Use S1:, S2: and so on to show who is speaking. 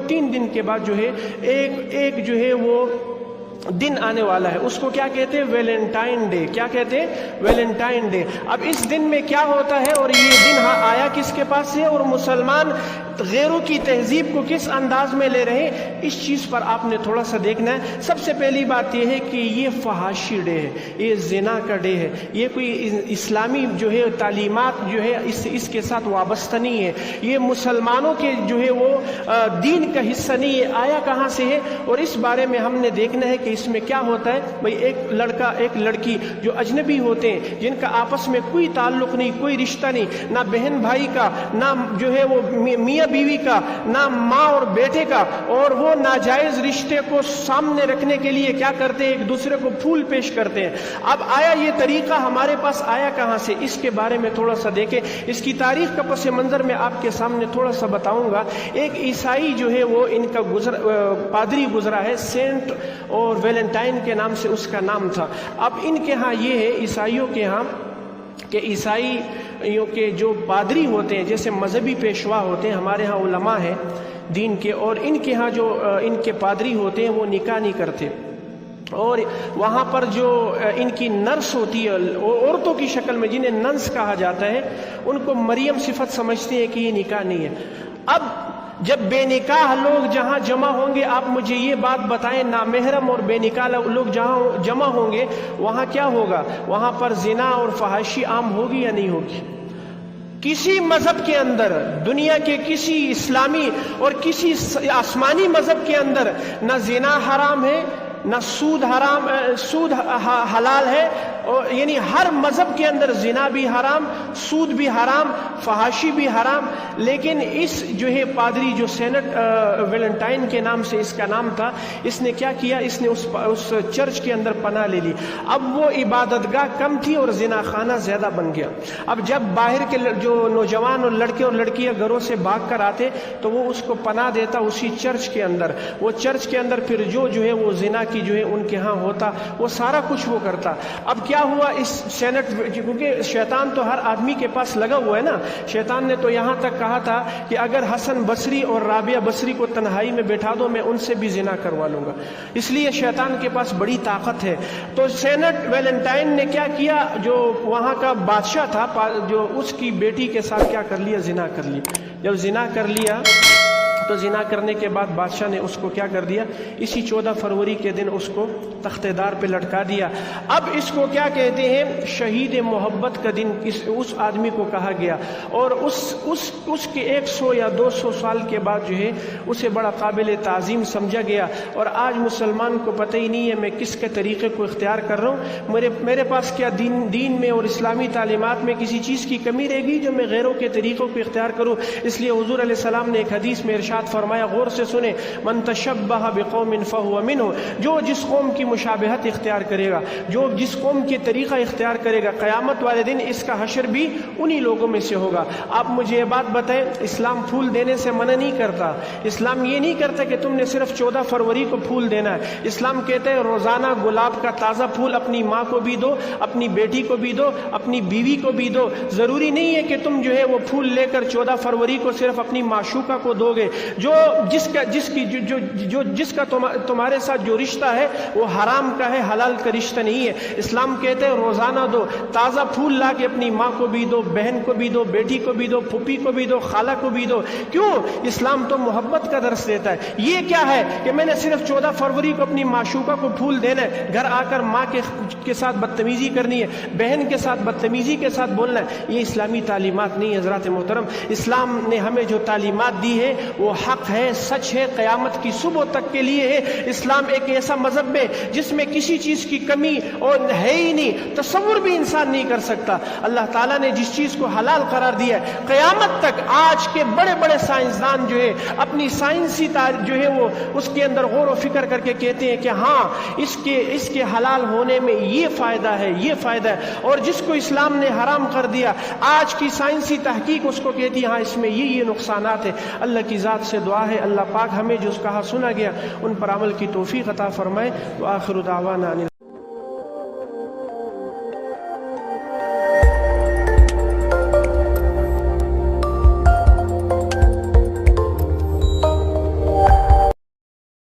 S1: 3 دن کے بعد جو ہے ایک جو ہے وہ دن آنے والا ہے، اس کو کیا کہتے ہیں؟ Valentine day. کیا کہتے ہیں؟ Valentine day. اب اس دن میں کیا ہوتا ہے اور یہ دن آیا کس کے پاس سے، اور مسلمان غیروں کی تہذیب کو کس انداز میں لے رہے ہیں، اس چیز پر آپ نے تھوڑا سا دیکھنا ہے۔ سب سے پہلی بات یہ ہے کہ یہ فحاشی ڈے ہے، یہ زنا کا ڈے ہے، یہ کوئی اسلامی جو ہے تعلیمات جو ہے اس کے ساتھ وابستہ نہیں ہے، یہ مسلمانوں کے جو ہے وہ دین کا حصہ نہیں ہے۔ آیا کہاں سے ہے؟ اور اس بارے میں ہم نے دیکھنا ہے کہ اس میں کیا ہوتا ہے۔ بھئی ایک لڑکا ایک لڑکی جو اجنبی ہوتے ہیں، جن کا آپس میں کوئی تعلق نہیں، کوئی رشتہ نہیں، نہ بہن بھائی کا، نہ جو ہے وہ میاں بیوی کا، نہ ماں اور بیٹے کا، اور وہ ناجائز رشتے کو سامنے رکھنے کے لیے کیا کرتے ہیں؟ ایک دوسرے کو پھول پیش کرتے ہیں۔ اب آیا یہ طریقہ ہمارے پاس آیا کہاں سے، اس کے بارے میں تھوڑا سا دیکھیں۔ اس کی تاریخ کا پس منظر میں آپ کے سامنے تھوڑا سا بتاؤں گا۔ ایک عیسائی جو ہے وہ ان کا پادری گزرا ہے، سینٹ اور ویلنٹائن کے نام سے اس کا نام تھا۔ اب ان کے ہاں یہ ہے، عیسائیوں کے ہاں، کہ عیسائیوں کے جو پادری ہوتے ہیں، جیسے مذہبی پیشوا ہوتے ہیں، ہمارے ہاں علماء ہیں دین کے، اور ان کے ہاں جو ان کے پادری ہوتے ہیں وہ نکاح نہیں کرتے، اور وہاں پر جو ان کی نرس ہوتی ہے عورتوں کی شکل میں، جنہیں ننس کہا جاتا ہے، ان کو مریم صفت سمجھتے ہیں کہ یہ نکاح نہیں ہے۔ اب جب بے نکاح لوگ جہاں جمع ہوں گے، آپ مجھے یہ بات بتائیں، نامحرم اور بے نکاح لوگ جہاں جمع ہوں گے وہاں کیا ہوگا؟ وہاں پر زنا اور فحاشی عام ہوگی یا نہیں ہوگی؟ کسی مذہب کے اندر، دنیا کے کسی اسلامی اور کسی آسمانی مذہب کے اندر نہ زنا حرام ہے، نہ سود حلال ہے، اور یعنی ہر مذہب کے اندر زنا بھی حرام، سود بھی حرام، فحاشی بھی حرام۔ لیکن اس جو ہے پادری جو سینٹ ویلنٹائن کے نام سے اس کا نام تھا، اس نے کیا کیا؟ اس نے اس چرچ کے اندر پناہ لے لی۔ اب وہ عبادت گاہ کم تھی اور زنا خانہ زیادہ بن گیا۔ اب جب باہر کے جو نوجوان اور لڑکے اور لڑکیاں گھروں سے بھاگ کر آتے تو وہ اس کو پناہ دیتا اسی چرچ کے اندر۔ وہ چرچ کے اندر پھر جو ہے وہ زنا کی جو ہے ان کے ہاں ہوتا، وہ سارا کچھ وہ کرتا۔ اب کیا ہوا اس سینٹ، کیونکہ شیطان تو ہر آدمی کے پاس لگا ہوا ہے نا، شیطان نے تو یہاں تک کہا تھا کہ اگر حسن بصری اور رابعہ بصری کو تنہائی میں بیٹھا دو، میں ان سے بھی زنا کروا لوں گا۔ اس لیے شیطان کے پاس بڑی طاقت ہے۔ تو سینٹ ویلنٹائن نے کیا کیا؟ جو وہاں کا بادشاہ تھا، جو اس کی بیٹی کے ساتھ کیا کر لیا؟ زنا کر لیا۔ جب زنا کر لیا تو زنا کرنے کے بعد بادشاہ نے اس کو کیا کر دیا؟ اسی 14 فروری کے دن اس کو تختے دار پہ لٹکا دیا۔ اب اس کو کیا کہتے ہیں؟ شہید محبت کا دن اس آدمی کو کہا گیا، اور اس کے 100 یا 200 سال کے بعد جو ہے اسے بڑا قابل تعظیم سمجھا گیا۔ اور آج مسلمان کو پتہ ہی نہیں ہے میں کس کے طریقے کو اختیار کر رہا ہوں، میرے پاس کیا دین میں اور اسلامی تعلیمات میں کسی چیز کی کمی رہے گی جو میں غیروں کے طریقوں کو اختیار کروں؟ اس لیے حضور علیہ السلام نے ایک حدیث میں ارشاد فرمایا، غور سے سنیں، من تشبہ بقوم فہو منہ، جو جس قوم کی مشابہت اختیار کرے گا، جو جس قوم کے طریقہ اختیار کرے گا، قیامت والے دن اس کا حشر بھی انہی لوگوں میں سے ہوگا۔ آپ مجھے یہ بات بتائیں، اسلام پھول دینے سے منع نہیں کرتا، اسلام یہ نہیں کرتا کہ تم نے صرف 14 فروری کو پھول دینا ہے۔ اسلام کہتا ہے روزانہ گلاب کا تازہ پھول اپنی ماں کو بھی دو، اپنی بیٹی کو بھی دو، اپنی بیوی کو بھی دو۔ ضروری نہیں ہے کہ تم جو ہے وہ پھول لے کر 14 فروری کو صرف اپنی معشوقہ کو دو گے۔ جس کا تمہارے ساتھ جو رشتہ ہے وہ حرام کا ہے، حلال کا رشتہ نہیں ہے۔ اسلام کہتے ہیں روزانہ دو، تازہ پھول لا کے اپنی ماں کو بھی دو، بہن کو بھی دو، بیٹی کو بھی دو، پھوپھی کو بھی دو، خالہ کو بھی دو۔ کیوں؟ اسلام تو محبت کا درس دیتا ہے۔ یہ کیا ہے کہ میں نے صرف 14 فروری کو اپنی معشوقہ کو پھول دینا ہے، گھر آ کر ماں کے ساتھ بدتمیزی کرنی ہے، بہن کے ساتھ بدتمیزی کے ساتھ بولنا ہے، یہ اسلامی تعلیمات نہیں ہے۔ حضرات محترم، اسلام نے ہمیں جو تعلیمات دی ہے وہ حق ہے، سچ ہے، قیامت کی صبح تک کے لیے ہے۔ اسلام ایک ایسا مذہب ہے جس میں کسی چیز کی کمی اور ہے ہی نہیں، تصور بھی انسان نہیں کر سکتا۔ اللہ تعالیٰ نے جس چیز کو حلال قرار دیا ہے، قیامت تک آج کے بڑے بڑے سائنسدان جو ہے اپنی سائنسی جو ہے وہ اس کے اندر غور و فکر کر کے کہتے ہیں کہ ہاں اس کے حلال ہونے میں یہ فائدہ ہے، یہ فائدہ ہے، اور جس کو اسلام نے حرام کر دیا آج کی سائنسی تحقیق اس کو کہتی ہے ہاں اس میں یہ نقصانات ہے۔ اللہ کی ذات سے دعا ہے اللہ پاک ہمیں جو کہا سنا گیا ان پر عمل کی توفیق عطا فرمائے۔ وآخر دعوانا